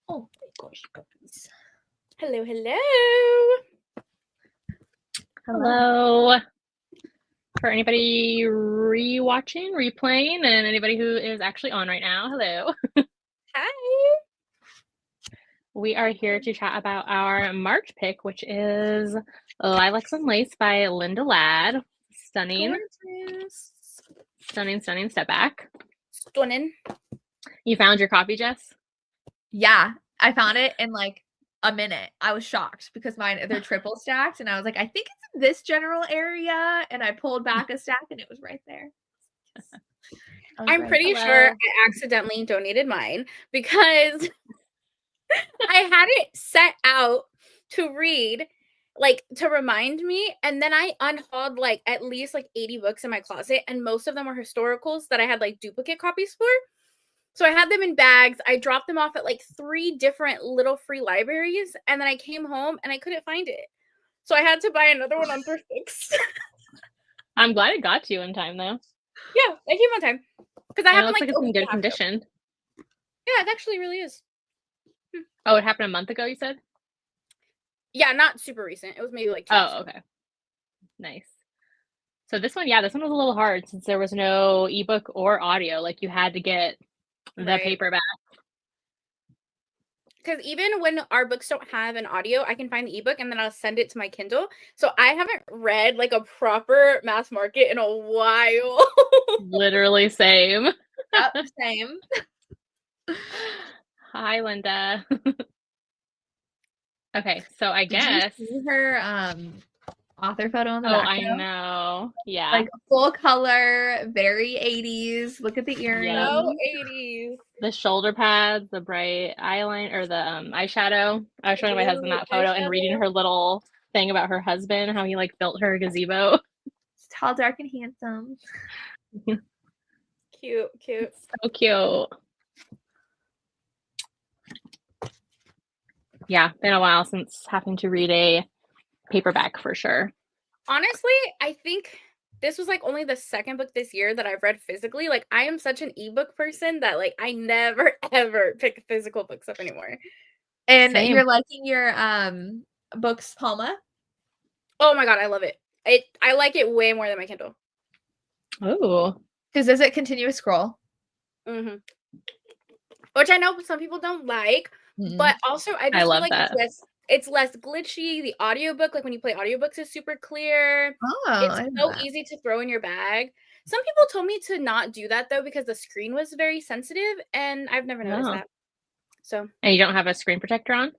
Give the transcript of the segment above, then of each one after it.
Oh my gosh, puppies. Hello, hello. Hello. For anybody rewatching, replaying, and anybody who is actually on right now, hello. Hi. We are here to chat about our March pick, which is Lilacs and Lace by Linda Ladd. Stunning. Gorgeous. Stunning step back. Stunning. You found your copy, Jess? Yeah, I found it in like a minute. I was shocked because they're triple stacked, and I was like, I think it's in this general area, and I pulled back a stack, and it was right there. I'm pretty sure I accidentally donated mine because I had it set out to read, like to remind me, and then I unhauled like at least like 80 books in my closet, and most of them were historicals that I had like duplicate copies for. So I had them in bags. I dropped them off at like 3 different little free libraries, and then I came home and I couldn't find it. So I had to buy another one on Thriftlix. I'm glad it got to you in time, though. Yeah, it came on time. Because I And it haven't looks like like it's in good condition. Yeah, it actually really is. Oh, it happened a month ago, you said? Yeah, not super recent. It was maybe like 2 Oh, okay. Nice. So this one was a little hard since there was no ebook or audio. Like you had to get the paperback. Because even when our books don't have an audio, I can find the ebook and then I'll send it to my Kindle. So I haven't read like a proper mass market in a while. Literally same. Yep, same. Hi, Linda. Okay, so I guess. Did you see her author photo in the back? Oh, I know. Yeah. Like full color, very 80s. Look at the earrings. No 80s. The shoulder pads, the bright eyeliner, or the eyeshadow. I was showing my husband that photo and reading her little thing about her husband, how he like built her a gazebo. It's tall, dark, and handsome. Cute. So cute. Yeah, been a while since having to read a paperback for sure. Honestly, I think this was like only the second book this year that I've read physically. Like I am such an ebook person that like I never ever pick physical books up anymore. And you're liking your books, Palma? Oh my god, I love it. I like it way more than my Kindle. Oh. Because is it continuous scroll? Mm-hmm. Which I know some people don't like, but also I just feel like that. it's less glitchy. The audiobook, like when you play audiobooks, is super clear. Oh, it's so easy to throw in your bag. Some people told me to not do that though because the screen was very sensitive, and I've never noticed that. So. And you don't have a screen protector on?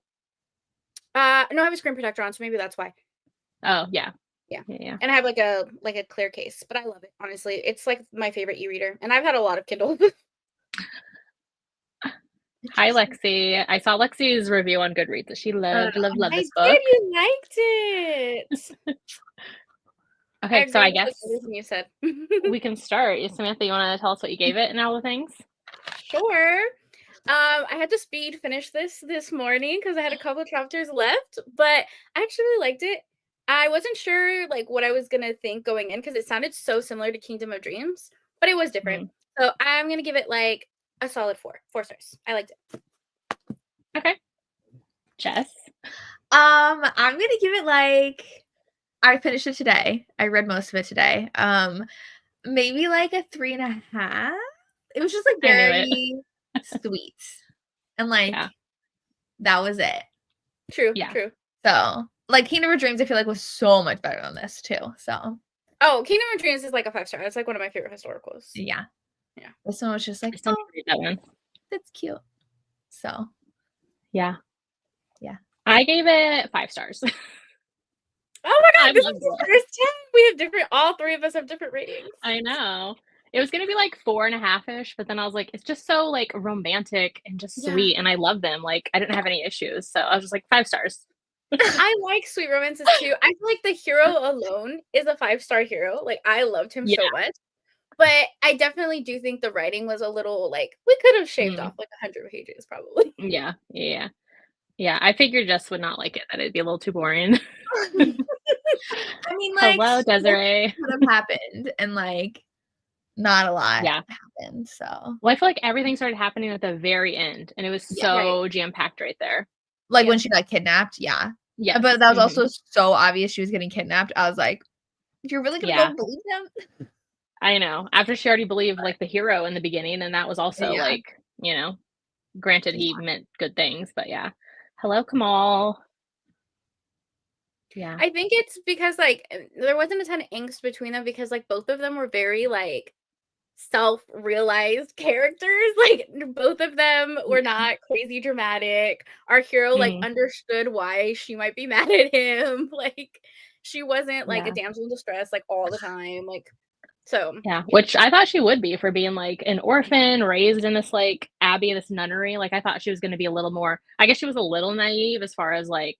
No, I have a screen protector on, so maybe that's why. Oh yeah. Yeah. And I have like a clear case, but I love it. Honestly, it's like my favorite e-reader, and I've had a lot of Kindle. Hi, Lexi. I saw Lexi's review on Goodreads that she loved this book. You liked it. Okay, so I guess everything you said. we can start. Samantha, you want to tell us what you gave it and all the things? Sure. I had to speed finish this morning because I had a couple chapters left, but I actually really liked it. I wasn't sure like what I was gonna think going in because it sounded so similar to Kingdom of Dreams, but it was different. So I'm gonna give it like a solid 4 stars. I liked it. Okay. Jess? I'm gonna give it like, I finished it today. I read most of it today. Maybe like a 3.5. It was just like very sweet. And like that was it. True. So like Kingdom of Dreams, I feel like was so much better than this too. So Kingdom of Dreams is like a 5-star. It's like one of my favorite historicals. Yeah. This one was just like, read that one. That's cute. So yeah. I gave it 5 stars. Oh my god, this is the first time we have different. All 3 of us have different ratings. I know. It was gonna be like 4.5-ish, but then I was like, it's just so like romantic and just sweet, and I love them. Like I didn't have any issues, so I was just like 5 stars. I like sweet romances too. I feel like the hero alone is a 5-star hero. Like I loved him so much, but I definitely do think the writing was a little like we could have shaved off like 100 pages probably. Yeah. I figured Jess would not like it; that it'd be a little too boring. I mean, like, hello, Desiree. Could have happened, and like, not a lot happened. So, well, I feel like everything started happening at the very end, and it was so jam-packed right there. Like when she got kidnapped, yeah. But that was also so obvious she was getting kidnapped. I was like, you're really gonna go believe them? I know. After she already believed like the hero in the beginning, and that was also like, you know, granted he meant good things, but yeah. Hello, Kamal. Yeah. I think it's because like there wasn't a ton of angst between them because like both of them were very like self-realized characters. Like both of them were not crazy dramatic. Our hero like understood why she might be mad at him. Like she wasn't like a damsel in distress like all the time. Like so which I thought she would be for being like an orphan raised in this like abbey, this nunnery. Like I thought she was going to be a little more, I guess she was a little naive as far as like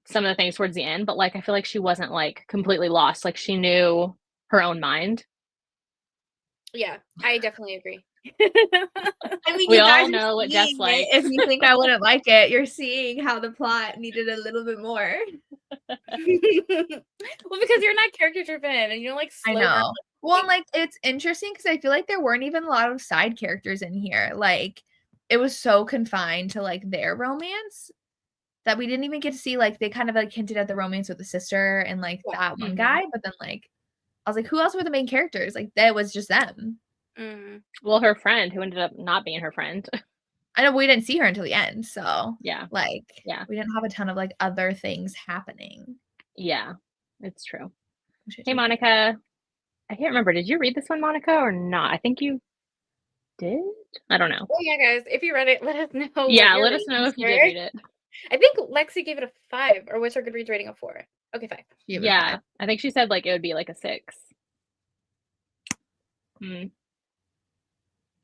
some of the things towards the end, but like I feel like she wasn't like completely lost. Like she knew her own mind. Yeah, I definitely agree. I mean, we all know what Jess likes. If you think I wouldn't like it, you're seeing how the plot needed a little bit more. Well, because you're not character driven and you don't like slow I know. Well, like it's interesting because I feel like there weren't even a lot of side characters in here. Like it was so confined to like their romance that we didn't even get to see like they kind of like hinted at the romance with the sister and like that one guy, but then like I was like, who else were the main characters? Like that was just them. Well, her friend who ended up not being her friend. I know we didn't see her until the end, so like we didn't have a ton of like other things happening. Yeah, it's true. Hey, Monica. I can't remember. Did you read this one, Monica, or not? I think you did. I don't know. Oh yeah, guys. If you read it, let us know. Yeah, let us know if you did read it. I think Lexi gave it a 5, or was her Goodreads rating a 4? Okay, 5. Yeah, I think she said like it would be like a 6. I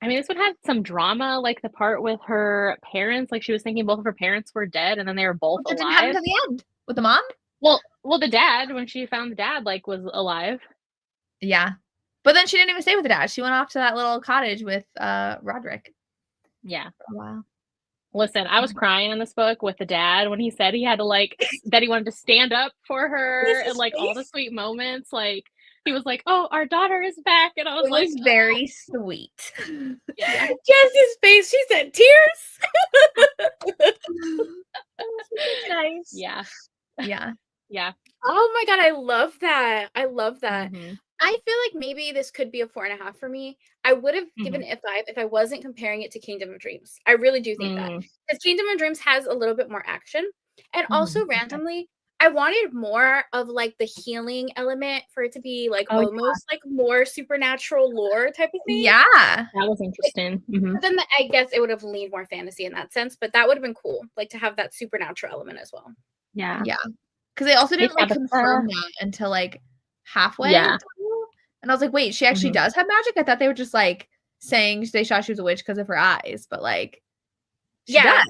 mean, this one had some drama, like the part with her parents. Like she was thinking both of her parents were dead, and then they were both alive. Didn't happen to the end with the mom. Well, the dad, when she found the dad, like was alive. Yeah, but then she didn't even stay with the dad. She went off to that little cottage with Roderick. Yeah. For a while. Listen, I was crying in this book with the dad when he said he had to like that he wanted to stand up for her and like all the sweet moments. Like he was like, "Oh, our daughter is back," and I was like, very sweet. Yeah. Jess's face. She said tears. Nice. Yeah. Yeah. Oh my god, I love that. I love that. I feel like maybe this could be a 4.5 for me. I would have given it a 5 if I wasn't comparing it to Kingdom of Dreams. I really do think that. Because Kingdom of Dreams has a little bit more action. And also randomly, I wanted more of like the healing element for it to be like almost like more supernatural lore type of thing. Yeah. That was interesting. But then I guess it would have leaned more fantasy in that sense. But that would have been cool. Like to have that supernatural element as well. Yeah. Yeah. Because they also didn't like confirm that until like halfway. Yeah. And I was like, wait, she actually does have magic? I thought they were just like saying they thought she was a witch because of her eyes, but like she does.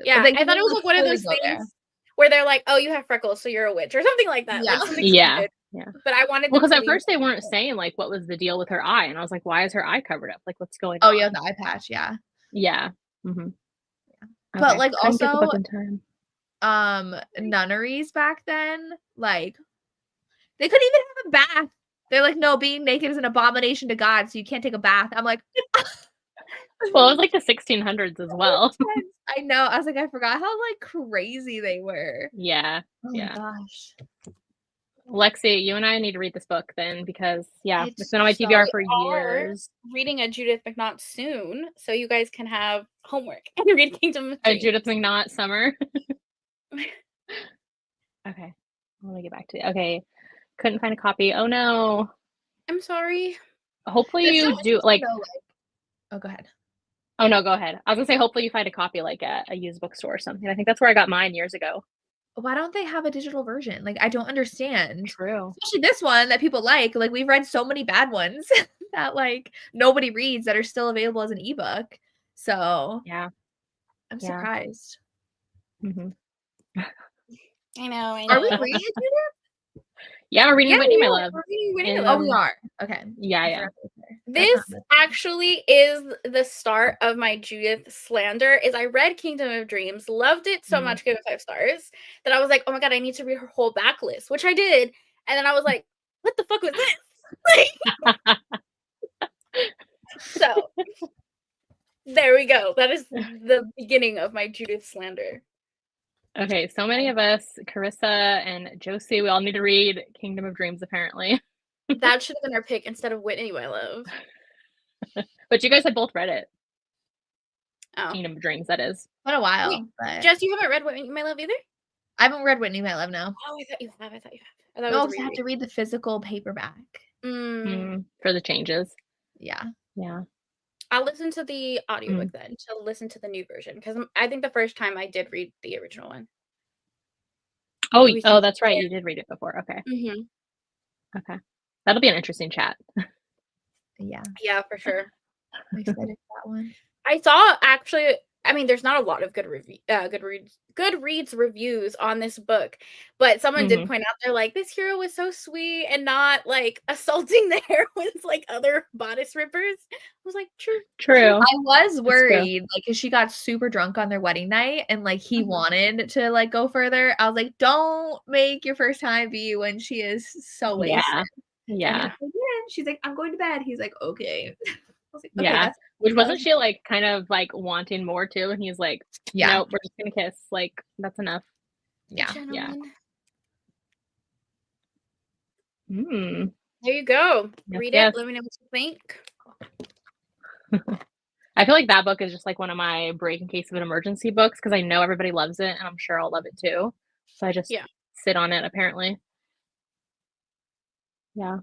Yeah. I thought it was like one of those things where they're like, oh, you have freckles, so you're a witch or something like that. Yeah. Like yeah. But I wanted because at first they weren't saying like what was the deal with her eye, and I was like, why is her eye covered up? Like what's going on? Oh yeah, the eye patch, yeah. Yeah. But like also nunneries back then, like they couldn't even have a bath. They're like, no, being naked is an abomination to God, so you can't take a bath. I'm like, well, it was like the 1600s as well. I know. I was like, I forgot how like crazy they were. Yeah. Oh my gosh. Lexi, you and I need to read this book then because it's been on my TBR for years. Reading a Judith McNaught soon, so you guys can have homework and read Kingdom of Dreams. A Judith McNaught summer. Okay. Let me get back to it. Okay. Couldn't find a copy. Oh no. I'm sorry. Hopefully you do like oh, go ahead. Oh no, go ahead. I was gonna say hopefully you find a copy like at a used bookstore or something. I think that's where I got mine years ago. Why don't they have a digital version? Like I don't understand. True. Especially this one that people like. Like we've read so many bad ones that like nobody reads that are still available as an ebook. So yeah. I'm surprised. I know. Are we reading it, Judith? Yeah, we're reading Whitney, my love. Oh, we are. Okay. Yeah. This actually is the start of my Judith slander. Is I read Kingdom of Dreams, loved it so much, gave it 5 stars, that I was like, oh my god, I need to read her whole backlist, which I did. And then I was like, what the fuck was this? So there we go. That is the beginning of my Judith slander. Okay, so many of us, Carissa and Josie, we all need to read Kingdom of Dreams, apparently. That should have been our pick instead of Whitney, my love. But you guys had both read it. Oh. Kingdom of Dreams, that is. Been a while. Wait, but Jess, you haven't read Whitney, my love, either? I haven't read Whitney, my love, no. Oh, I thought you have. I thought No, I have to read the physical paperback. For the changes. Yeah. Yeah. I'll listen to the audiobook then to listen to the new version, because I think the first time I did read the original one. Oh, that's right. You did read it before. Okay. Okay. That'll be an interesting chat. Yeah. Yeah, for sure. I'm excited for that one. I saw actually, I mean, there's not a lot of Goodreads reviews on this book, but someone did point out, they're like, this hero was so sweet and not like assaulting the heroines like other bodice rippers. I was like, true. I was worried, like, because she got super drunk on their wedding night and like he wanted to like go further. I was like, don't make your first time be when she is so wasted. Yeah. And she's like, I'm going to bed. He's like, okay. I was like, okay, yeah. Which wasn't she like kind of like wanting more too? And he's like, nope, we're just gonna kiss. Like, that's enough. Yeah. Gentlemen. Yeah. There you go. Read it. Let me know what you think. I feel like that book is just like one of my break in case of an emergency books because I know everybody loves it and I'm sure I'll love it too. So I just sit on it apparently. Yeah.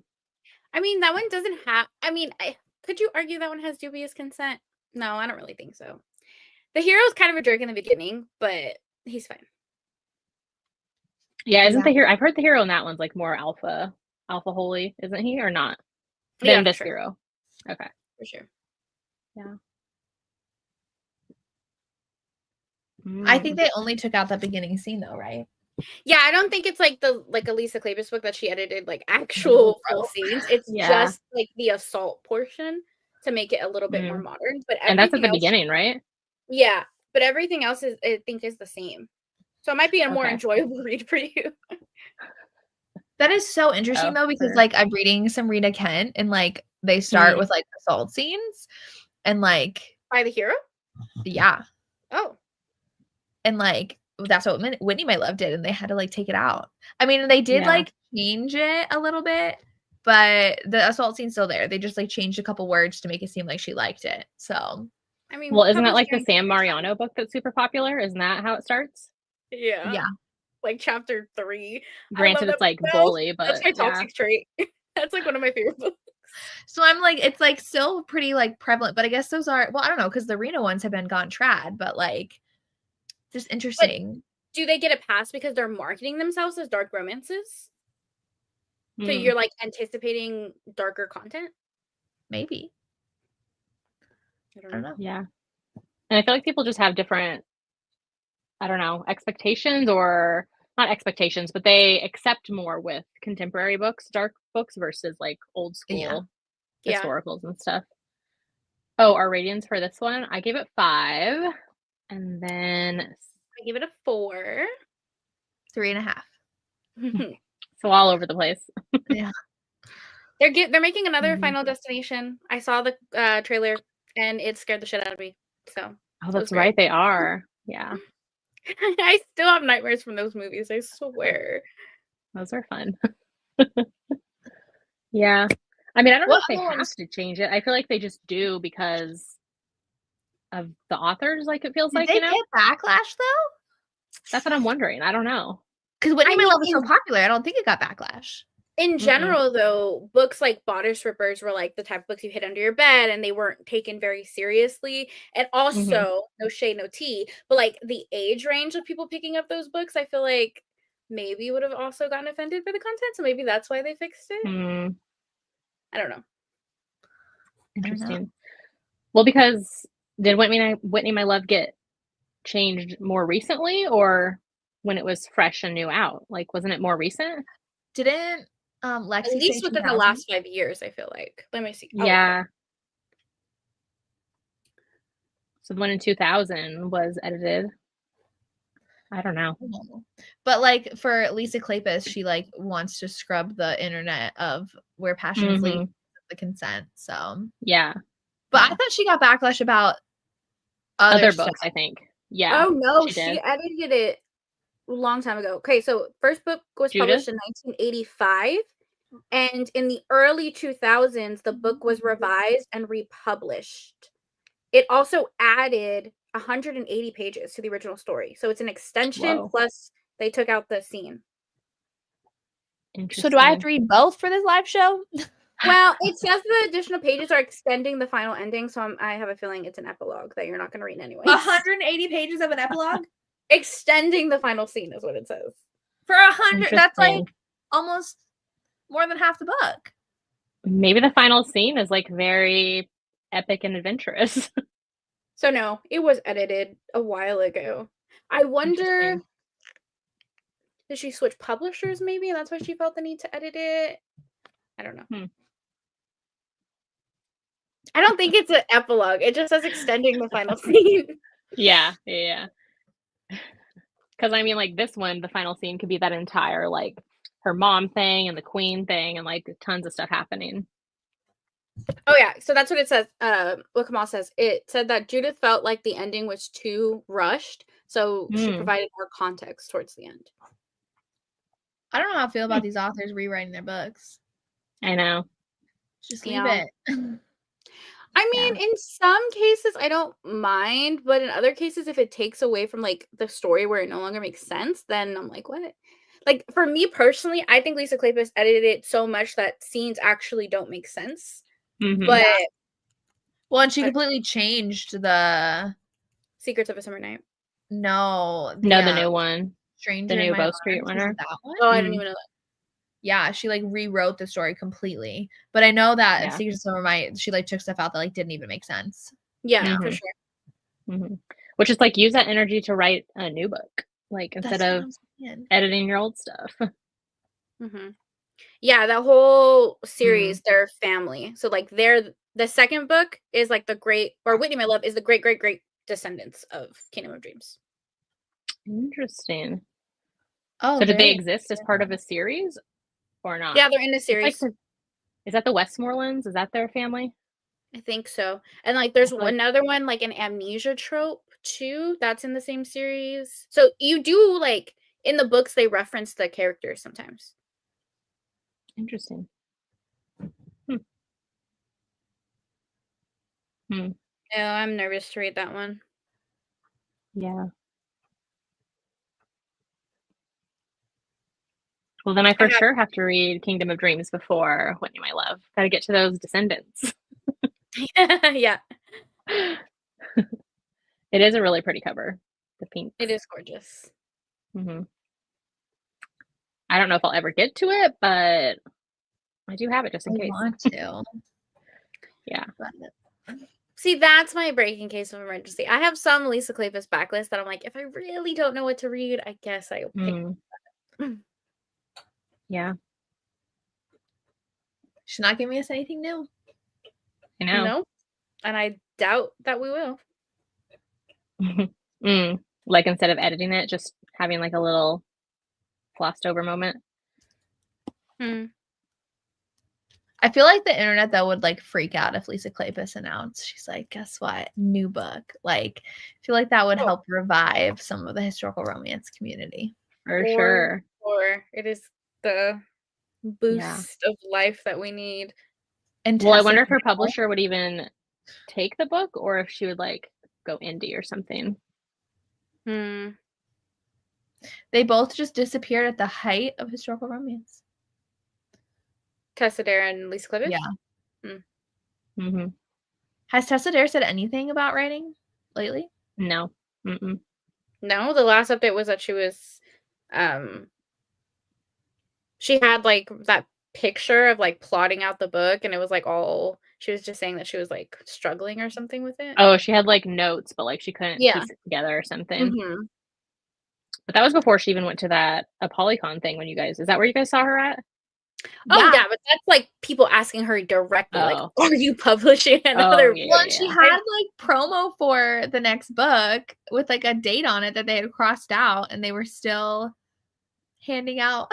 I mean, that one doesn't have, I mean, could you argue that one has dubious consent? No, I don't really think so. The hero's kind of a jerk in the beginning, but he's fine. Yeah, isn't the hero? I've heard the hero in that one's like more alpha holy, isn't he, or not? Than this hero. Okay, for sure. Yeah. I think they only took out that beginning scene though, right? Yeah, I don't think it's like the Elisa Kleypas book that she edited like actual full scenes. It's just like the assault portion to make it a little bit more modern. But and that's at the beginning, right? Yeah, but everything else is, I think, is the same. So it might be a more enjoyable read for you. That is so interesting though, because like I'm reading some Rita Kent and like they start with like assault scenes and like by the hero. Yeah. Oh. And like that's what Whitney My Love did, and they had to like take it out. I mean, they did like change it a little bit, but the assault scene's still there. They just like changed a couple words to make it seem like she liked it. So I mean, well, isn't that like the Sam Mariano book that's super popular? Isn't that how it starts? Yeah. Like chapter 3. Granted, it's like bully, but that's my toxic trait. That's like one of my favorite books. So I'm like, it's like still pretty like prevalent, but I guess those are, well, I don't know, because the Reno ones have been gone trad, but like just interesting. But do they get a pass because they're marketing themselves as dark romances? So you're like anticipating darker content? Maybe. I don't know. Yeah. And I feel like people just have different, I don't know, expectations, or not expectations, but they accept more with contemporary books, dark books versus like old school historicals and stuff. Oh, our ratings for this one, I gave it 5. And then I give it a 4. 3.5. So all over the place. Yeah. They're making another Final Destination. I saw the trailer and it scared the shit out of me. So that's right, they are. Yeah. I still have nightmares from those movies, I swear. Those are fun. Yeah. I mean, I don't know if they have to change it. I feel like they just do because of the authors, like it feels like, you know? Did they get backlash though? That's what I'm wondering. I don't know. Because Whitney My Love was so popular, I don't think it got backlash. In general, though, books like Bodice Rippers were like the type of books you hid under your bed and they weren't taken very seriously. And also, no shade, no tea, but like the age range of people picking up those books, I feel like maybe would have also gotten offended by the content. So maybe that's why they fixed it. I don't know. Interesting. Well, because did Whitney My Love get changed more recently, or when it was fresh and new out? Like, wasn't it more recent? Didn't Lexi at least within the last 5 years, I feel like. Let me see. Yeah. So the one in 2000 was edited. I don't know. But like for Lisa Kleypas, she like wants to scrub the internet of where passions lead, the consent. So yeah. But I thought she got backlash about other books, I think. Yeah. Oh no, she she edited it a long time ago. Okay, so first book was published in 1985, and in the early 2000s, the book was revised and republished. It also added 180 pages to the original story, so it's an extension plus they took out the scene. So do I have to read both for this live show? Well, it says the additional pages are extending the final ending, so I have a feeling it's an epilogue that you're not going to read anyway. 180 pages of an epilogue? Extending the final scene is what it says. For 100, that's like almost more than half the book. Maybe the final scene is like very epic and adventurous. So no, it was edited a while ago. I wonder, did she switch publishers maybe? And that's why she felt the need to edit it? I don't know. I don't think it's an epilogue. It just says extending the final scene. Yeah. Because I mean, like this one, the final scene could be that entire like her mom thing and the queen thing and like tons of stuff happening. Oh yeah, so that's what it says. What Kamal says. It said that Judith felt like the ending was too rushed, so she provided more context towards the end. I don't know how I feel about these authors rewriting their books. I know. Just leave it. I mean, in some cases, I don't mind, but in other cases, if it takes away from like the story where it no longer makes sense, then I'm like, what? Like for me personally, I think Lisa Kleypas edited it so much that scenes actually don't make sense. But and she completely changed the Secrets of a Summer Night. No, the new one. Stranger the new in My Bow Street Arms. winner. That one? Oh, I didn't even know that. Yeah, she like rewrote the story completely. But I know that Secrets of Summer Night, she like took stuff out that like didn't even make sense. Yeah, for sure. Which is like use that energy to write a new book, like instead of editing your old stuff. Yeah, that whole series, they're family. So like the second book is like Whitney, My Love, is the great descendants of Kingdom of Dreams. Interesting. Oh, so did they exist as part of a series or not? Yeah, they're in the series. Is that the Westmorlands? Is that their family? I think so. And like there's another one, like an amnesia trope too, that's in the same series. So you do like in the books they reference the characters sometimes. Interesting. Yeah, I'm nervous to read that one. Yeah. Well, then I for sure have to read Kingdom of Dreams before Whitney, My Love. Got to get to those descendants. Yeah. It is a really pretty cover. The pink. It is gorgeous. I don't know if I'll ever get to it, but I do have it just in case. I want to. Yeah. See, that's my breaking case of emergency. I have some Lisa Kleypas backlist that I'm like, if I really don't know what to read, I guess I'll pick. Yeah. She's not giving us anything new. I know. No. And I doubt that we will. Like instead of editing it, just having like a little glossed over moment. I feel like the internet though would like freak out if Lisa Kleypas announced she's like, guess what, new book. Like I feel like that would help revive some of the historical romance community. For sure. Or it is the boost of life that we need. And well, I wonder if her publisher would even take the book or if she would like go indie or something. They both just disappeared at the height of historical romance. Tessa Dare and Lisa Kleypas? Yeah. Has Tessa Dare said anything about writing lately? No. No, the last update was that she was she had like that picture of like plotting out the book and it was like all she was just saying that she was like struggling or something with it. Oh, she had like notes, but like she couldn't piece it together or something. But that was before she even went to that Polycon thing when you guys, is that where you guys saw her at? Oh yeah, but that's like people asking her directly, like, are you publishing another book? Well, she had like promo for the next book with like a date on it that they had crossed out and they were still handing out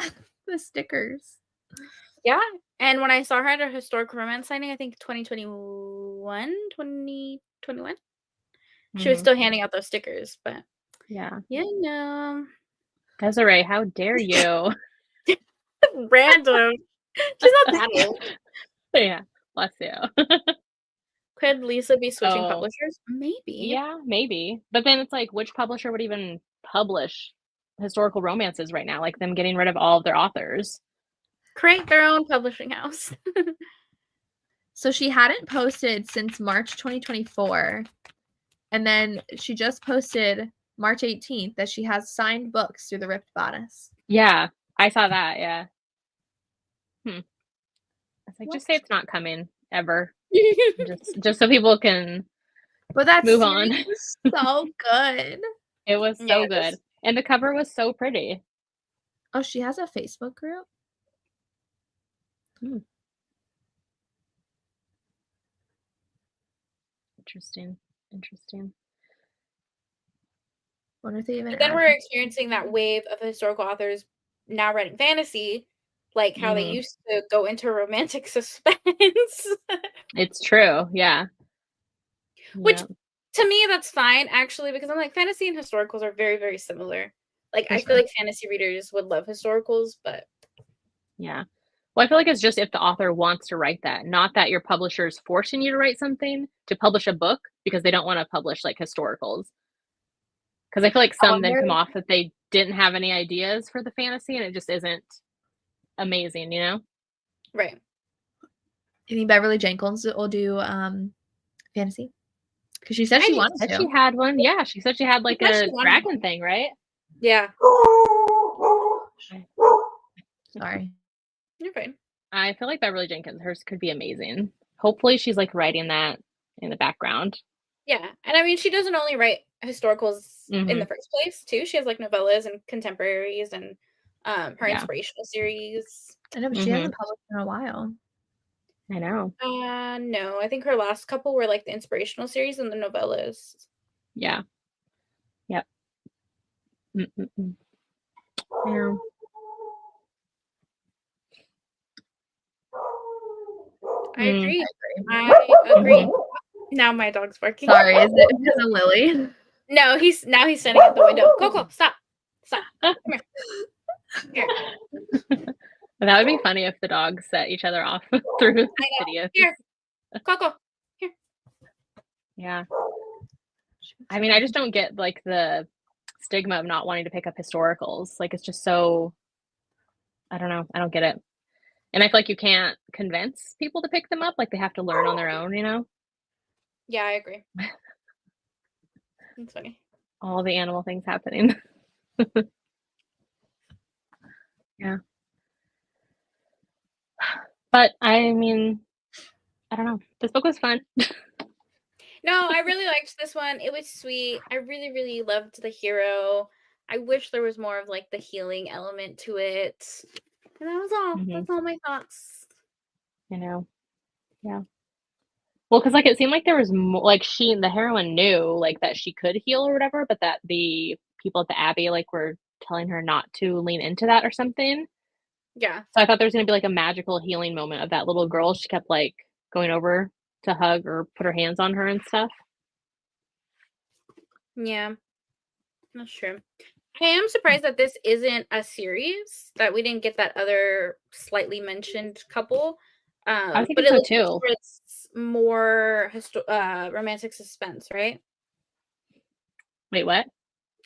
the stickers. Yeah. And when I saw her at a historical romance signing, I think 2021, she was still handing out those stickers, but yeah. you know. Desiree, how dare you? Random. She's not that old. Yeah, bless you. Could Lisa be switching publishers? Maybe. Yeah, maybe. But then it's like, which publisher would even publish historical romances right now? Like them getting rid of all of their authors. Create their own publishing house. So she hadn't posted since March 2024. And then she just posted March 18th that she has signed books through the Ripped Bodice. Yeah, I saw that, yeah. I was like, just say it's not coming ever. just so people can but that move on. Was so good. It was so good. And the cover was so pretty. Oh, she has a Facebook group? Interesting. Wonder if they even then we're experiencing that wave of historical authors now writing fantasy, like how they used to go into romantic suspense. It's true, yeah. Which, to me, that's fine, actually, because I'm like, fantasy and historicals are very, very similar. Like, I feel like fantasy readers would love historicals, but... Yeah. Well, I feel like it's just if the author wants to write that, not that your publisher is forcing you to write something, to publish a book, because they don't want to publish, like, historicals. Because I feel like some then come off that they didn't have any ideas for the fantasy, and it just isn't amazing, you know? Right. You think Beverly Jenkins will do fantasy? Because she said she wanted to. She had one. Yeah, she said she had like a dragon thing, right? Yeah. Sorry. You're fine. I feel like Beverly Jenkins, hers could be amazing. Hopefully she's like writing that in the background. Yeah. And I mean, she doesn't only write historicals in the first place, too. She has like novellas and contemporaries and her inspirational series. I know, but she hasn't published in a while. I know. No, I think her last couple were like the inspirational series and the novellas. Yeah. Yep. Yeah. I agree. Now my dog's barking. Sorry, is it because of Lily? No, he's standing at the window. Coco, stop. Come here. That would be funny if the dogs set each other off through the video. Here, Coco, here. Yeah. I mean, I just don't get like the stigma of not wanting to pick up historicals. Like, it's just so, I don't know. I don't get it. And I feel like you can't convince people to pick them up. Like, they have to learn on their own, you know? Yeah, I agree. That's funny. All the animal things happening. Yeah. But, I mean, I don't know. This book was fun. No, I really liked this one. It was sweet. I really, really loved the hero. I wish there was more of, like, the healing element to it. And that was all. That's all my thoughts. I know. Yeah. Well, because, like, it seemed like there was more, like, the heroine knew, like, that she could heal or whatever, but that the people at the Abbey, like, were telling her not to lean into that or something. Yeah. So I thought there was going to be, like, a magical healing moment of that little girl. She kept, like, going over to hug or put her hands on her and stuff. Yeah. That's true. I am surprised that this isn't a series, that we didn't get that other slightly mentioned couple. I think but so it too. Like it's more romantic suspense, right? Wait, what?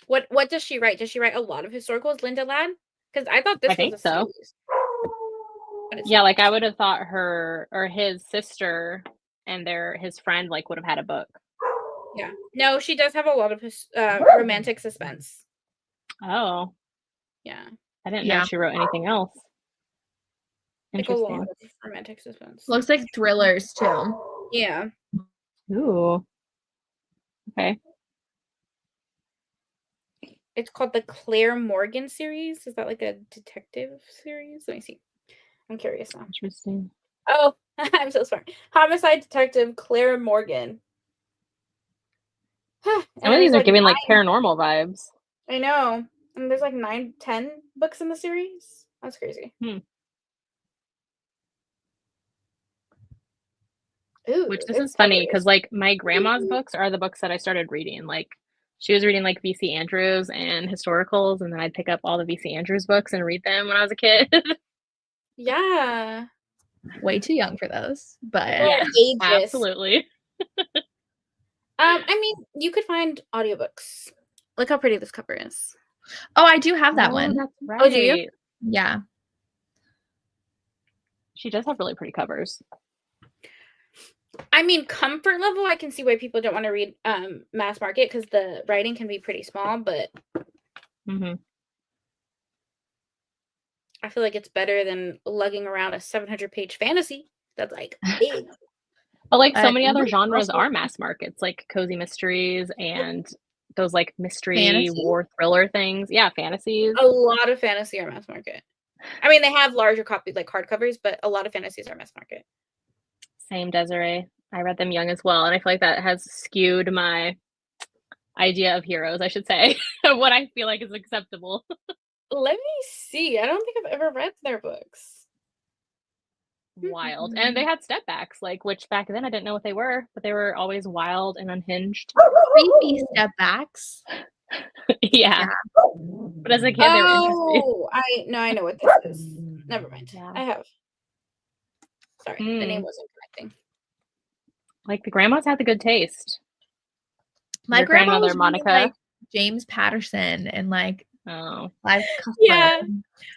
What does she write? Does she write a lot of historicals, Linda Ladd? Because I thought this was a series. Yeah, like I would have thought her or his sister and his friend like would have had a book. Yeah. No, she does have a lot of romantic suspense. Oh. Yeah. I didn't know she wrote anything else. Interesting. Like a lot of romantic suspense. Looks like thrillers too. Yeah. Ooh. Okay. It's called the Claire Morgan series. Is that like a detective series? Let me see. I'm curious now. Interesting. Oh, I'm so smart. Homicide detective Claire Morgan. Some of these are giving like paranormal vibes. I know. And there's like 9-10 books in the series. That's crazy. Ooh, Which this is funny because like my grandma's books are the books that I started reading. Like she was reading like VC Andrews and historicals, and then I'd pick up all the VC Andrews books and read them when I was a kid. Yeah. Way too young for those, but yes, absolutely. I mean, you could find audiobooks. Look how pretty this cover is. Oh, I do have that one. That's right. Oh, do you? Yeah. She does have really pretty covers. I mean, comfort level, I can see why people don't want to read mass market because the writing can be pretty small, but I feel like it's better than lugging around a 700-page fantasy that's like big. But like so many other genres are mass markets, like cozy mysteries and those like mystery war thriller things. Yeah, fantasies. A lot of fantasy are mass market. I mean, they have larger copies like hardcovers, but a lot of fantasies are mass market. Same, Desiree. I read them young as well, and I feel like that has skewed my idea of heroes, I should say, what I feel like is acceptable. Let me see. I don't think I've ever read their books. Wild. And they had step backs, like, which back then I didn't know what they were, but they were always wild and unhinged. Creepy step backs. Yeah. But as a kid, they were interesting. I know what this is. Never mind. Yeah. I have. Sorry, the name wasn't connecting. Like the grandmas had the good taste. My grandmother Monica, like James Patterson, and like yeah,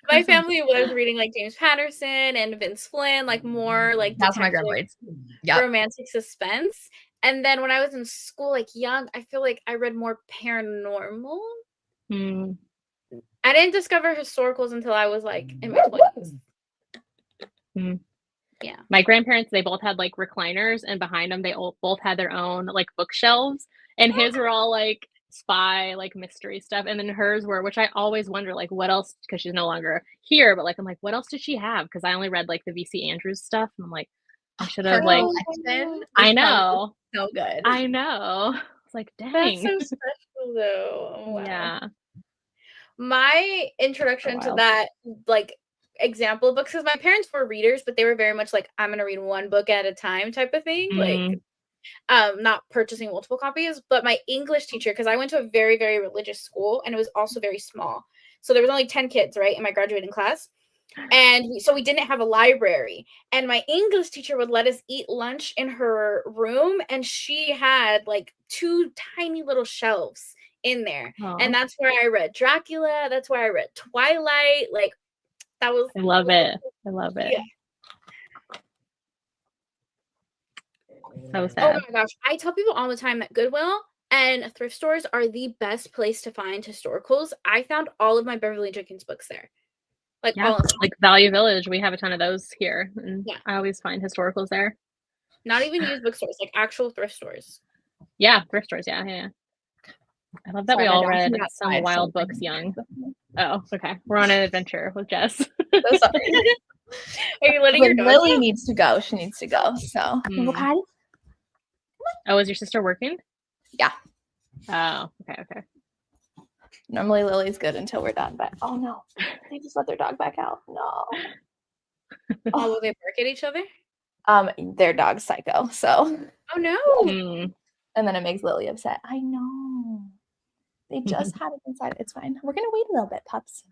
my family was reading like James Patterson and Vince Flynn, like more like that's my grandma's romantic suspense. And then when I was in school, like young, I feel like I read more paranormal. I didn't discover historicals until I was like in my 20s. Yeah, my grandparents, they both had like recliners, and behind them they both had their own like bookshelves, and his were all like spy, like mystery stuff, and then hers were, which I always wonder like what else, because she's no longer here, but like I'm like, what else did she have? Because I only read like the VC Andrews stuff, and I'm like, I should have like I know, so good. I know. It's like, dang, that's so special though. Oh, wow. Yeah, my introduction to that like example books, because my parents were readers, but they were very much like, I'm gonna read one book at a time type of thing, like not purchasing multiple copies. But my English teacher, because I went to a very, very religious school, and it was also very small, so there was only 10 kids, right, in my graduating class, and so we didn't have a library, and my English teacher would let us eat lunch in her room, and she had like 2 tiny little shelves in there. And that's where I read Dracula, that's where I read Twilight, like that was I love it. Yeah. So sad. Oh my gosh, I tell people all the time that Goodwill and thrift stores are the best place to find historicals. I found all of my Beverly Jenkins books there, like all of them. Like Value Village, we have a ton of those here, and I always find historicals there. Not even used bookstores, like actual thrift stores. Yeah, thrift stores. Yeah. I love that we all read some wild books young. Oh, okay. We're on an adventure with Jess. So sorry. Are you letting your dog Lily go? needs to go. She needs to go. So okay. Oh, is your sister working? Yeah. Oh, okay. Normally Lily's good until we're done, but oh no. They just let their dog back out. No. Oh, will they bark at each other? Their dog's psycho, so. Oh no. And then it makes Lily upset. I know. They just had it inside. It's fine. We're gonna wait a little bit, pups.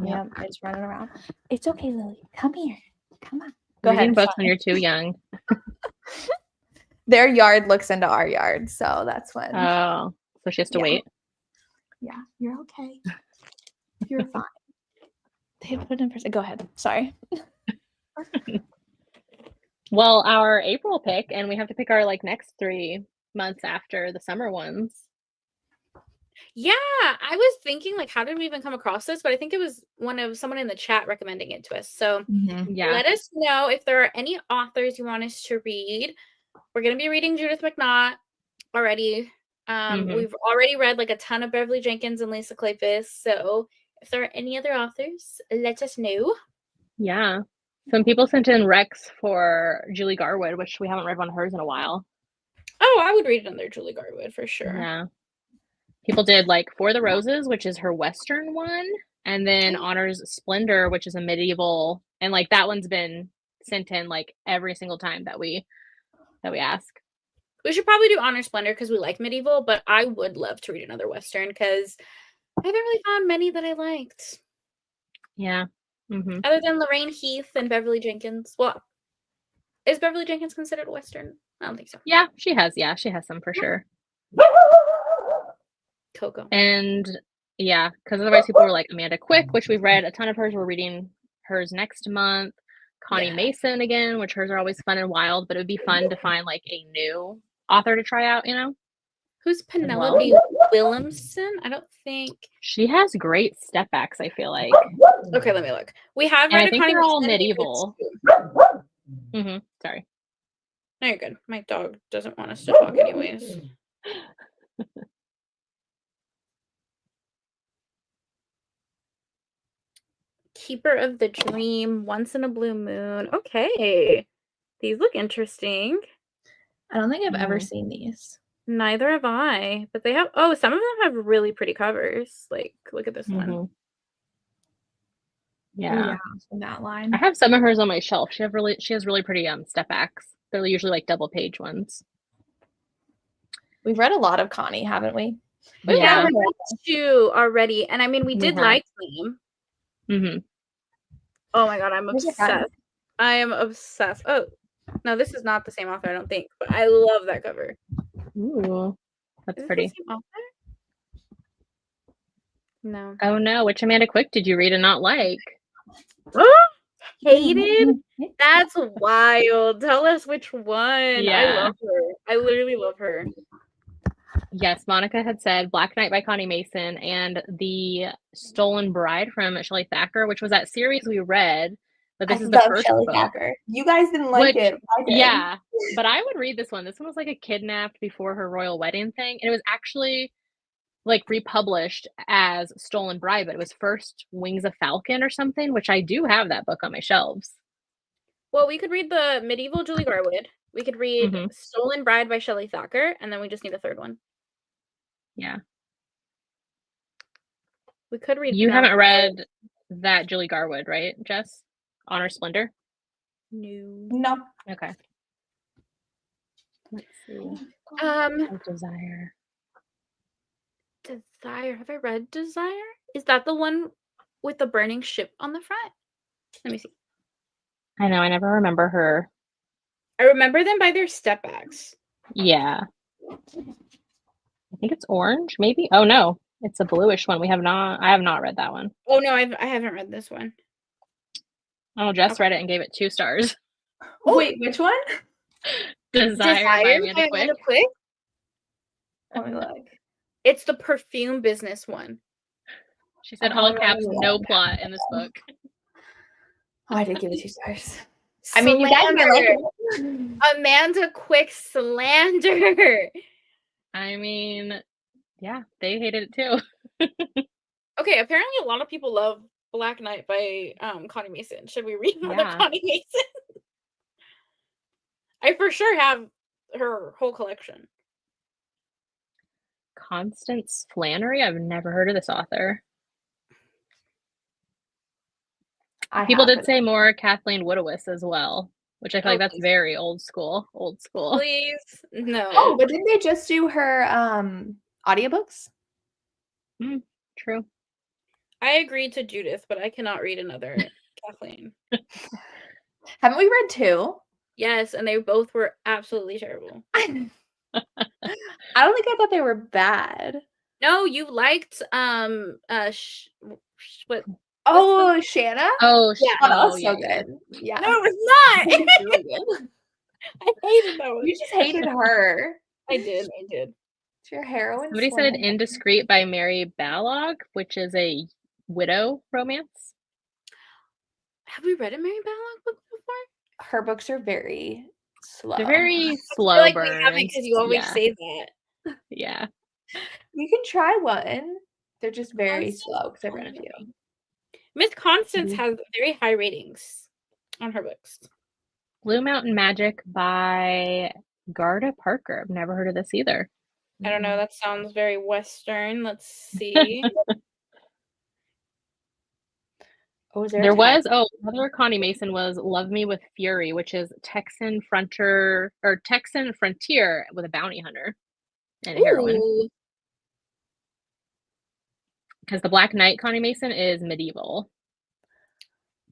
Yeah, they're just running around. It's okay, Lily. Come here. Come on. Go ahead. Books when you're too young. Their yard looks into our yard, so that's when. Oh, so she has to wait. Yeah, you're okay. You're fine. They put it in person. Go ahead. Sorry. Well, our April pick, and we have to pick our like next 3 months after the summer ones. Yeah, I was thinking like, how did we even come across this? But I think it was someone in the chat recommending it to us. So let us know if there are any authors you want us to read. We're gonna be reading Judith McNaught already. We've already read like a ton of Beverly Jenkins and Lisa Kleypas. So if there are any other authors, let us know. Yeah. Some people sent in recs for Julie Garwood, which we haven't read one of hers in a while. Oh, I would read another Julie Garwood for sure. Yeah. People did like For the Roses, which is her Western one, and then Honors Splendor, which is a medieval, and like that one's been sent in like every single time that we ask. We should probably do Honor Splendor because we like medieval, but I would love to read another Western because I haven't really found many that I liked. Yeah. Other than Lorraine Heath and Beverly Jenkins. Well, is Beverly Jenkins considered a Western? I don't think so. Yeah, she has some for sure. Coco. And yeah, because otherwise people were like Amanda Quick, which we've read a ton of hers. We're reading hers next month. Connie Mason again, which hers are always fun and wild, but it would be fun to find like a new author to try out, you know? Who's Penelope Williamson? I don't think she has great step backs, I feel like. Okay, let me look. We have read I think they're all medieval. Sorry. No, you're good. My dog doesn't want us to talk anyways. Keeper of the Dream, Once in a Blue Moon. Okay. These look interesting. I don't think I've ever seen these. Neither have I. But they have some of them have really pretty covers. Like, look at this one. Yeah. In that line. I have some of hers on my shelf. She has really pretty step backs. They're usually like double page ones. We've read a lot of Connie, haven't we? We've read 2 already. And I mean, we did like them. Oh my god, I'm obsessed. I am obsessed. Oh, no, this is not the same author, I don't think. But I love that cover. Ooh, that's pretty. The same author? No. Oh no, which Amanda Quick did you read and not like? Hated? That's wild. Tell us which one. Yeah. I love her. I literally love her. Yes, Monica had said Black Knight by Connie Mason and The Stolen Bride from Shelley Thacker, which was that series we read. But this is the first Shelley book. Thacker. You guys didn't like it. I did. Yeah, but I would read this one. This one was like a kidnapped before her royal wedding thing. And it was actually like republished as Stolen Bride, but it was first Wings of Falcon or something, which I do have that book on my shelves. Well, we could read the medieval Julie Garwood. We could read Stolen Bride by Shelley Thacker, and then we just need a third one. Yeah. We could read. You haven't read that Julie Garwood, right, Jess? Honor Splendor? No. Okay. Let's see. Desire. Desire. Have I read Desire? Is that the one with the burning ship on the front? Let me see. I know. I never remember her. I remember them by their step backs. Yeah. I think it's orange, maybe. Oh no, it's a bluish one. I have not read that one. Oh no, I haven't read this one. Oh, Jess read it and gave it 2 stars. Oh, wait, which one? Desire by Amanda Quick. Let me look. It's the perfume business one. She said all caps, no plot in this book. Oh, I did give it 2 stars. I mean, you guys might like it. Amanda Quick slander. I mean, yeah, they hated it too. Okay, apparently a lot of people love Black Knight by Connie Mason. Should we read more of Connie Mason? I for sure have her whole collection. Constance Flannery? I've never heard of this author. People did say more Kathleen Woodowis as well, which I feel like that's very old school. Please, no. Oh, but didn't they just do her audiobooks? True. I agreed to Judith, but I cannot read another Kathleen. Haven't we read 2? Yes, and they both were absolutely terrible. I don't think I thought they were bad. No, you liked what? Oh, Shanna? Oh, yeah. Oh, that was yeah, so good. Yeah. No, it's not. It was really good. I hated that one. You just hated her. I did. It's your heroine. Somebody said Indiscreet by Mary Balog, which is a widow romance. Have we read a Mary Balog book before? Her books are very slow. They're very slow. I feel like we haven't because you always say that. Yeah. You can try one. They're just very slow because I've read a few. Miss Constance has very high ratings on her books. Blue Mountain Magic by Garda Parker. I've never heard of this either. I don't know. That sounds very Western. Let's see. Oh, was there There a tag? was another Connie Mason was Love Me with Fury, which is Texan Frontier with a bounty hunter and a heroine. Ooh. Because the Black Knight Connie Mason is medieval.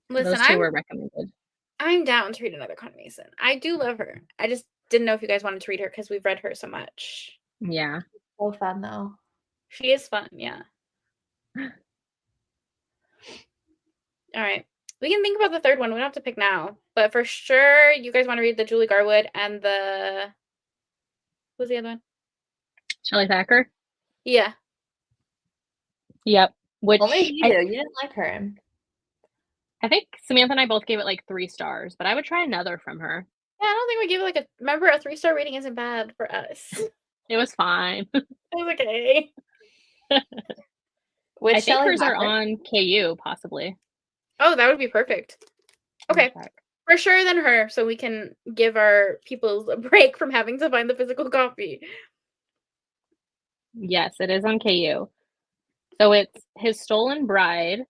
Listen, Those two were recommended. I'm down to read another Connie Mason. I do love her. I just didn't know if you guys wanted to read her because we've read her so much. Yeah. So fun though. She is fun, yeah. All right. We can think about the third one. We don't have to pick now. But for sure, you guys want to read the Julie Garwood and the... Who's the other one? Shelley Thacker? Yeah. Yep. Which only you do. You didn't like her. I think Samantha and I both gave it like 3 stars, but I would try another from her. Yeah, I don't think we gave it like a... Remember, a 3-star rating isn't bad for us. It was fine. It was okay. I think hers are on KU, possibly. Oh, that would be perfect. Okay. For sure, then her, so we can give our people a break from having to find the physical copy. Yes, it is on KU. So it's His Stolen Bride,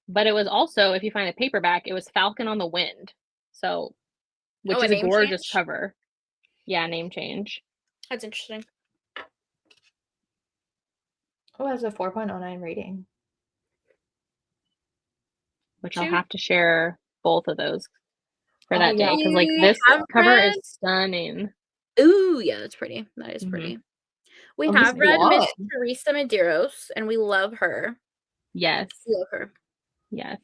but it was also, if you find a paperback, it was Falcon on the Wind. So, which is a gorgeous cover. Yeah, name change. That's interesting. Oh, it has a 4.09 rating. Which I'll have to share both of those for that day. Because like this cover is stunning. Ooh, yeah, that's pretty. That is pretty. We have read Miss Teresa Medeiros, and we love her. Yes. We love her. Yes.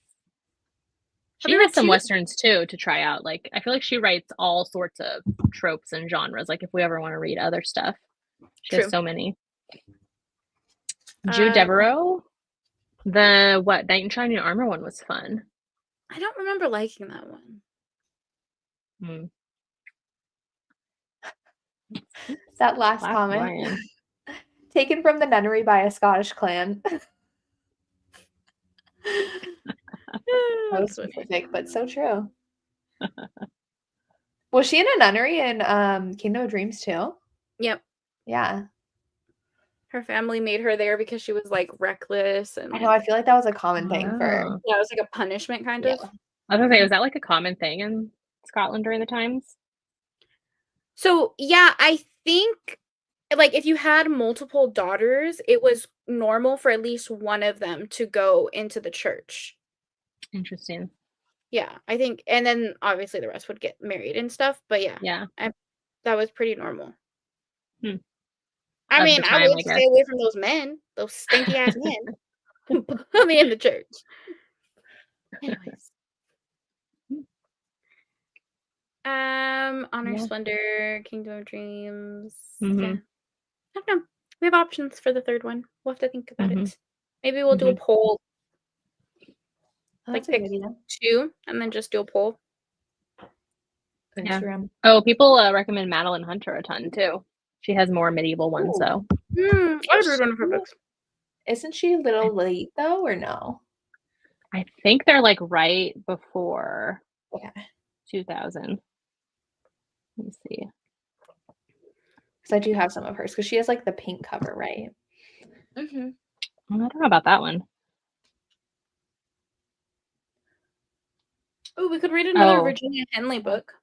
She has some westerns too to try out. Like I feel like she writes all sorts of tropes and genres. Like if we ever want to read other stuff, she has so many. Jude Devereaux, the Knight in Shining Armor one was fun. I don't remember liking that one. That last comment. Taken from the nunnery by a Scottish clan. That was specific, but so true. Was she in a nunnery in Kingdom of Dreams too? Yep. Yeah. Her family made her there because she was like reckless and I know, I feel like that was a common thing for it was like a punishment kind of. I was gonna say, was that like a common thing in Scotland during the times? So yeah, I think like if you had multiple daughters, it was normal for at least one of them to go into the church. Interesting. Yeah, I think, and then obviously the rest would get married and stuff, but yeah, that was pretty normal. I mean, I would stay away from those men, those stinky ass men. Put me in the church. Anyways. Honor, Splendor, Kingdom of Dreams. Yeah. I don't know. We have options for the third one. We'll have to think about it. Maybe we'll do a poll. Like pick 2 and then just do a poll. Instagram. Oh, people recommend Madeline Hunter a ton too. She has more medieval ones though. I would read one of her books. Isn't she a little late though, or no? I think they're like right before 2000. Let me see. Because I do have some of hers because she has like the pink cover, right? I don't know about that one. Oh, we could read another Virginia Henley book.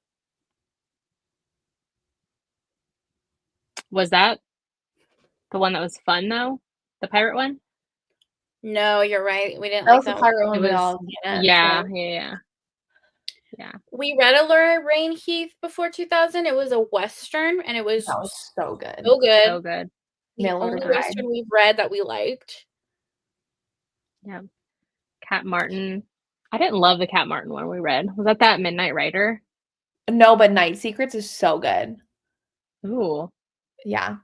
Was that the one that was fun though? The pirate one? No, you're right. We didn't like that the pirate one. Yeah. We read Lorraine Heath before 2000. It was a Western, and it was so good. So good. So good. The only Western we've read that we liked. Yeah. Cat Martin. I didn't love the Cat Martin one we read. Was that Midnight Rider? No, but Night Secrets is so good. Ooh. Yeah.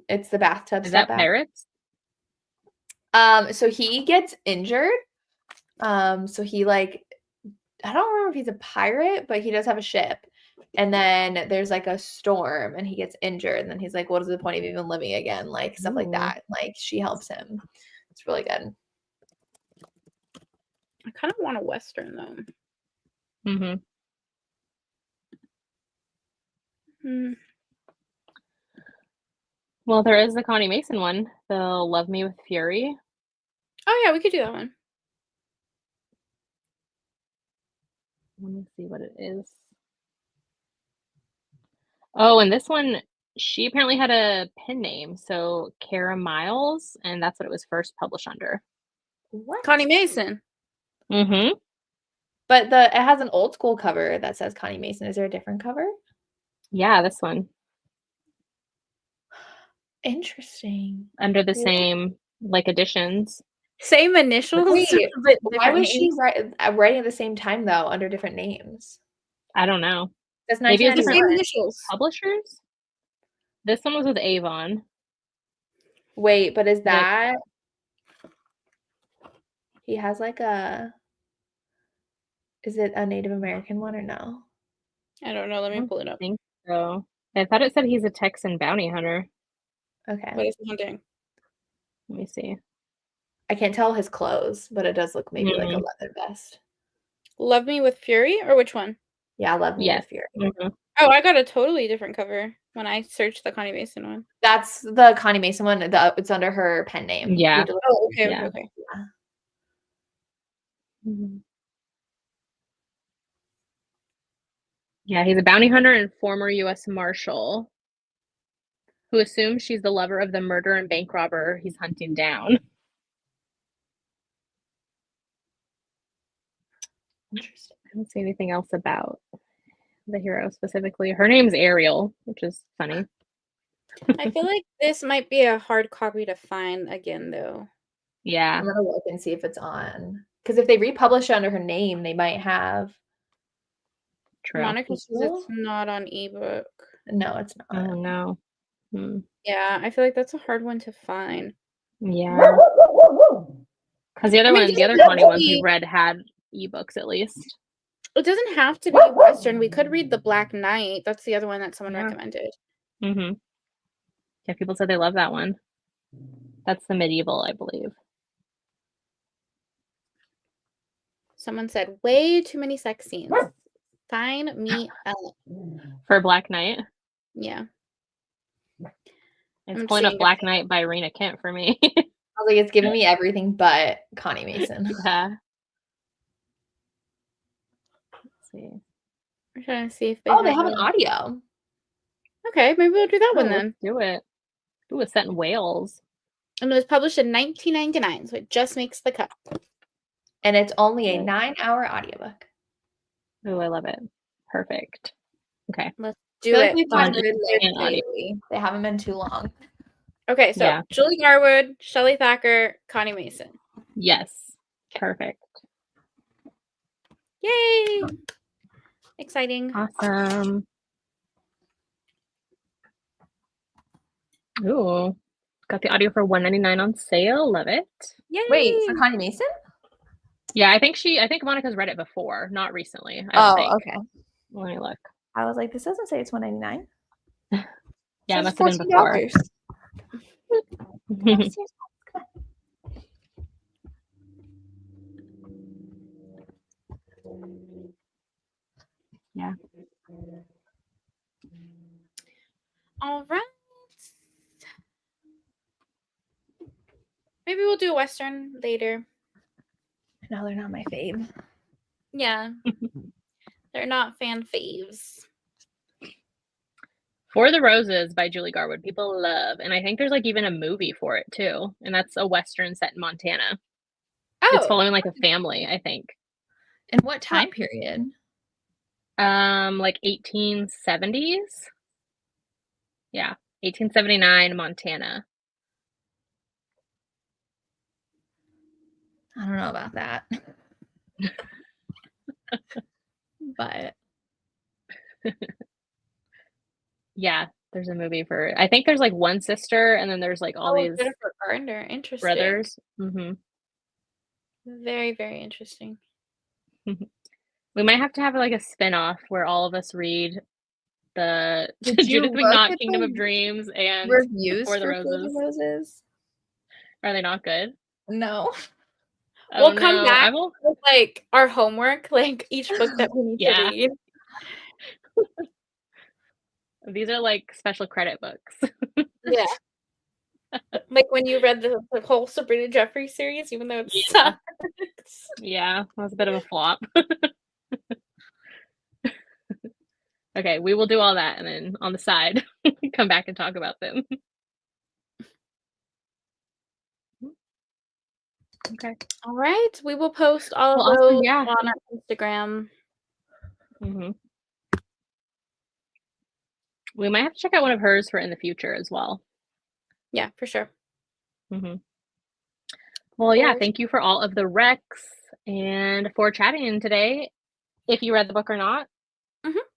It's the bathtub. Is that pirates? So he gets injured. So he like, I don't remember if he's a pirate, but he does have a ship. And then there's like a storm and he gets injured. And then he's like, what is the point of even living again? Like stuff like that. Like she helps him. It's really good. I kind of want a Western though. Well, there is the Connie Mason one, the Love Me with Fury. Oh yeah, we could do that one. Let me see what it is. Oh, and this one, she apparently had a pen name, so Kara Miles, and that's what it was first published under. What? Connie Mason. Mm-hmm. But it has an old school cover that says Connie Mason. Is there a different cover? Yeah, this one. Interesting. Under the same like editions. Same initials, Wait, but why was she names. writing at the same time though, under different names? I don't know. That's Maybe it's different 1991. initials. publishers. This one was with Avon. Wait, but is that he has like is it a Native American one or no? I don't know. Let me pull it up. I think so. I thought it said he's a Texan bounty hunter. Okay. What is he hunting? Let me see. I can't tell his clothes, but it does look maybe like a leather vest. Love Me with Fury, or which one? Yeah, Love Me with Fury. Mm-hmm. Oh, I got a totally different cover when I searched the Connie Mason one. That's the Connie Mason one. It's under her pen name. Yeah. Oh, okay, Yeah. okay. Yeah. Mm-hmm. Yeah, he's a bounty hunter and former U.S. Marshal who assumes she's the lover of the murderer and bank robber he's hunting down. Interesting. I don't see anything else about the hero specifically. Her name's Ariel, which is funny. I feel like this might be a hard copy to find again, though. Yeah. I'm gonna look and see if it's on. Because if they republish under her name, they might have. True. Monica says it's not on ebook. No, it's not. Oh no. Yeah, I feel like that's a hard one to find. Yeah. Because the other Connie ones we read had ebooks at least. It doesn't have to be Western. We could read The Black Knight. That's the other one that someone recommended. Mm-hmm. Yeah, people said they love that one. That's the medieval, I believe. Someone said way too many sex scenes. Sign me up. For Black Knight? Yeah. It's pulling up Black Knight by Rena Kent for me. I was like, it's giving me everything but Connie Mason. Yeah. Let's see. We're trying to see if they have an audio. Okay, maybe we'll do that one then. Let's do it. Ooh, it's set in Wales. And it was published in 1999, so it just makes the cut. And it's only a 9-hour audiobook. Oh, I love it. Perfect. Okay. Let's do it. They haven't been too long. Okay, so Julie Garwood, Shelley Thacker, Connie Mason. Yes. Perfect. Yay! Exciting. Awesome. Ooh. Got the audio for $1.99 on sale. Love it. Yay! Wait, for Connie Mason? Yeah, I think Monica's read it before, not recently. Okay. Let me look. I was like, this doesn't say it's $1.99. Yeah, it must have been before. Yeah. All right. Maybe we'll do a Western later. No, they're not my fave. Yeah. They're not fan faves. For the Roses by Julie Garwood, people love. And I think there's like even a movie for it too. And that's a Western set in Montana. Oh. It's following like a family, I think. In what time period? Like 1870s. Yeah. 1879 Montana. I don't know about that. But yeah, there's a movie for it. I think there's like one sister and then there's like all these Jennifer Garner. Interesting. brothers. Mm-hmm. Very, very interesting. We might have to have like a spin-off where all of us read the Judith McNaught Kingdom of Dreams and reviews For the Roses. Are they not good? No. We'll come back with like our homework, like each book that we need to read. These are like special credit books. Yeah. Like when you read the whole Sabrina Jeffrey series, even though it sucks. Yeah, that was a bit of a flop. Okay, we will do all that, and then on the side, come back and talk about them. Okay. All right. We will post all of Awesome, those yeah. on our Instagram. We might have to check out one of hers for in the future as well. Yeah, for sure. Well, yeah, thank you for all of the recs and for chatting today. If you read the book or not,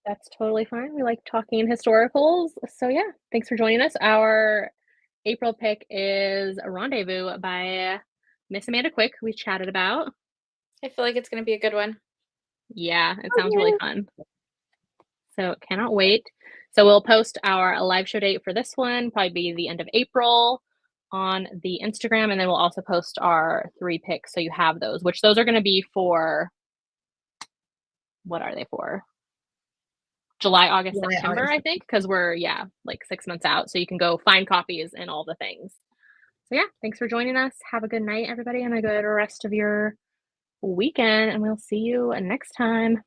that's totally fine. We like talking historicals. So yeah, thanks for joining us. Our April pick is Rendezvous by Miss Amanda Quick, we chatted about. I feel like it's going to be a good one. Yeah, it sounds really fun. So cannot wait. So we'll post our live show date for this one, probably be the end of April on the Instagram, and then we'll also post our 3 picks so you have those, which those are going to be for, what are they for? July, August, September, I think, because we're, like 6 months out. So you can go find copies and all the things. So yeah, thanks for joining us. Have a good night, everybody, and a good rest of your weekend, and we'll see you next time.